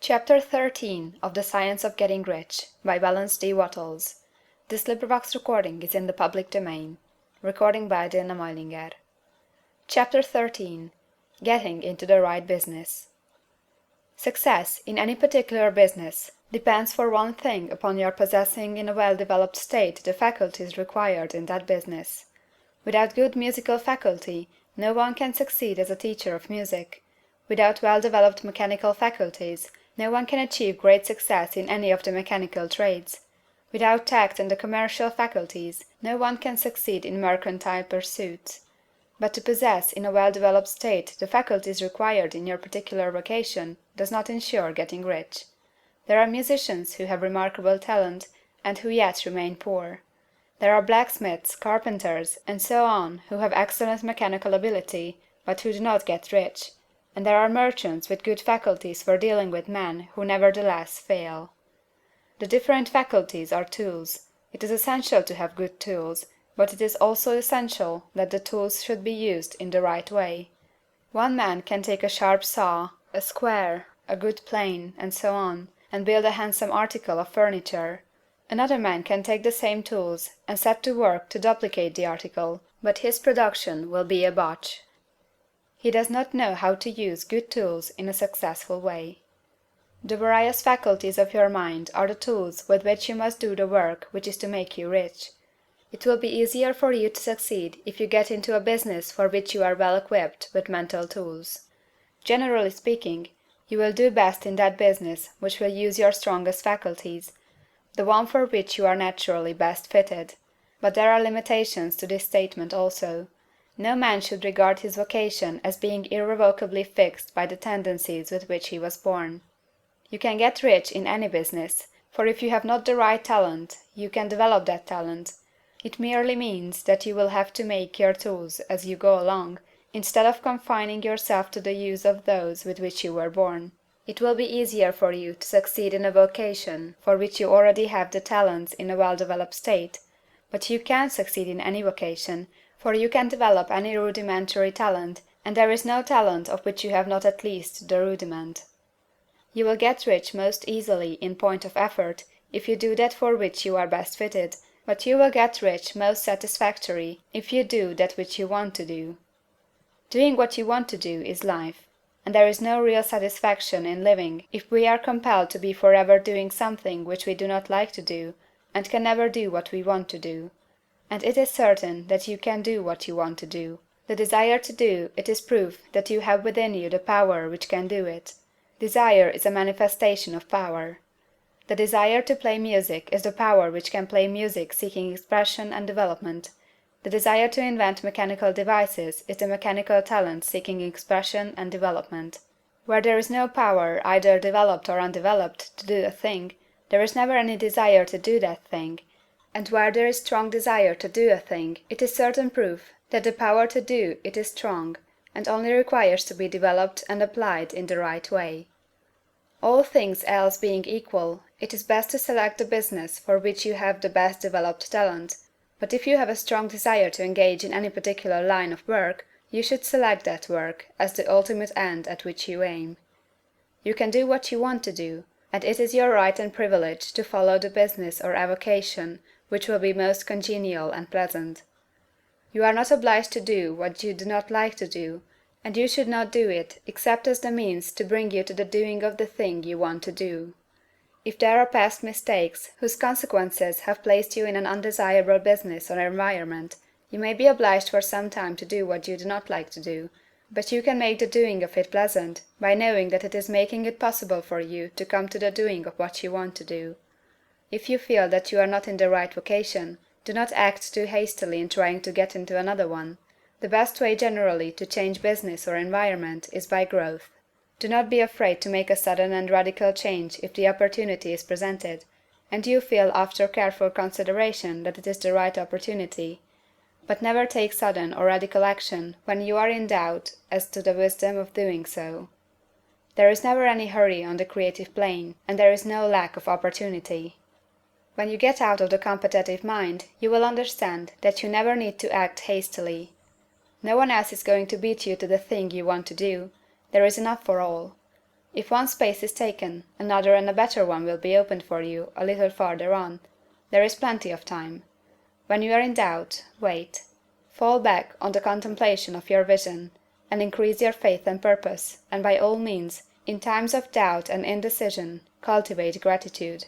Chapter 13 of the Science of Getting Rich by Wallace D. Wattles. Recording is in the public domain. Chapter 13 Getting into the Right Business. Success in any particular business depends for one thing upon your possessing in a well-developed state the faculties required in that business. Without good musical faculty, no one can succeed as a teacher of music. Without well-developed mechanical faculties, no one can achieve great success in any of the mechanical trades. Without tact and the commercial faculties, no one can succeed in mercantile pursuits. But to possess in a well-developed state the faculties required in your particular vocation does not insure getting rich. There are musicians who have remarkable talent, and who yet remain poor. There are blacksmiths, carpenters, and so on who have excellent mechanical ability, but who do not get rich. And there are merchants with good faculties for dealing with men who nevertheless fail. The different faculties are tools. It is essential to have good tools, but it is also essential that the tools should be used in the right way. One man can take a sharp saw, a square, a good plane, and so on, and build a handsome article of furniture. Another man can take the same tools and set to work to duplicate the article, but his production will be a botch. He does not know how to use good tools in a successful way. The various faculties of your mind are the tools with which you must do the work which is to make you rich. It will be easier for you to succeed if you get into a business for which you are well equipped with mental tools. Generally speaking, you will do best in that business which will use your strongest faculties, the one for which you are naturally best fitted. But there are limitations to this statement also. No man should regard his vocation as being irrevocably fixed by the tendencies with which he was born. You can get rich in any business, for if you have not the right talent, you can develop that talent. It merely means that you will have to make your tools as you go along, instead of confining yourself to the use of those with which you were born. It will be easier for you to succeed in a vocation for which you already have the talents in a well-developed state, but you can succeed in any vocation, for you can develop any rudimentary talent, and there is no talent of which you have not at least the rudiment. You will get rich most easily in point of effort if you do that for which you are best fitted, but you will get rich most satisfactory if you do that which you want to do. Doing what you want to do is life, and there is no real satisfaction in living if we are compelled to be forever doing something which we do not like to do, and can never do what we want to do. And it is certain that you can do what you want to do. The desire to do it is proof that you have within you the power which can do it. Desire is a manifestation of power. The desire to play music is the power which can play music seeking expression and development. The desire to invent mechanical devices is the mechanical talent seeking expression and development. Where there is no power, either developed or undeveloped, to do a thing, there is never any desire to do that thing. And where there is strong desire to do a thing, it is certain proof that the power to do it is strong, and only requires to be developed and applied in the right way. All things else being equal, it is best to select the business for which you have the best developed talent, but if you have a strong desire to engage in any particular line of work, you should select that work as the ultimate end at which you aim. You can do what you want to do, and it is your right and privilege to follow the business or avocation which will be most congenial and pleasant. You are not obliged to do what you do not like to do, and you should not do it except as the means to bring you to the doing of the thing you want to do. If there are past mistakes whose consequences have placed you in an undesirable business or environment, you may be obliged for some time to do what you do not like to do, but you can make the doing of it pleasant by knowing that it is making it possible for you to come to the doing of what you want to do. If you feel that you are not in the right vocation, do not act too hastily in trying to get into another one. The best way generally to change business or environment is by growth. Do not be afraid to make a sudden and radical change if the opportunity is presented, and you feel after careful consideration that it is the right opportunity. But never take sudden or radical action when you are in doubt as to the wisdom of doing so. There is never any hurry on the creative plane, and there is no lack of opportunity. When you get out of the competitive mind, you will understand that you never need to act hastily. No one else is going to beat you to the thing you want to do. There is enough for all. If one space is taken, another and a better one will be opened for you a little farther on. There is plenty of time. When you are in doubt, wait. Fall back on the contemplation of your vision, and increase your faith and purpose, and by all means, in times of doubt and indecision, cultivate gratitude.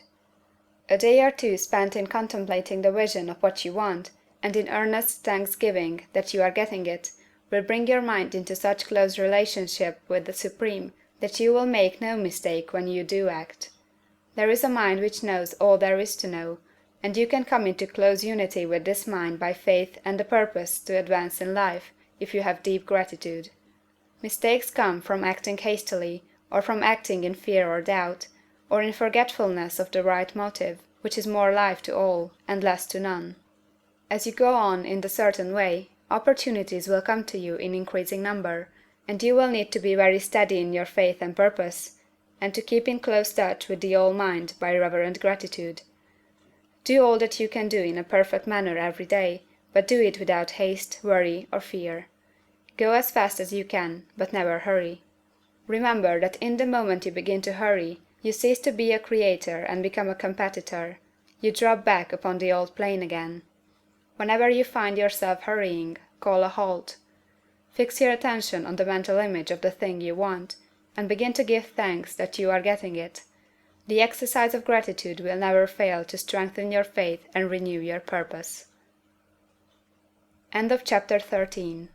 A day or two spent in contemplating the vision of what you want, and in earnest thanksgiving that you are getting it, will bring your mind into such close relationship with the Supreme that you will make no mistake when you do act. There is a mind which knows all there is to know, and you can come into close unity with this mind by faith and the purpose to advance in life, if you have deep gratitude. Mistakes come from acting hastily, or from acting in fear or doubt, or in forgetfulness of the right motive, which is more life to all, and less to none. As you go on in the certain way, opportunities will come to you in increasing number, and you will need to be very steady in your faith and purpose, and to keep in close touch with the All-Mind by reverent gratitude. Do all that you can do in a perfect manner every day, but do it without haste, worry, or fear. Go as fast as you can, but never hurry. Remember that in the moment you begin to hurry, you cease to be a creator and become a competitor. You drop back upon the old plane again. Whenever you find yourself hurrying, call a halt. Fix your attention on the mental image of the thing you want, and begin to give thanks that you are getting it. The exercise of gratitude will never fail to strengthen your faith and renew your purpose. End of chapter 13.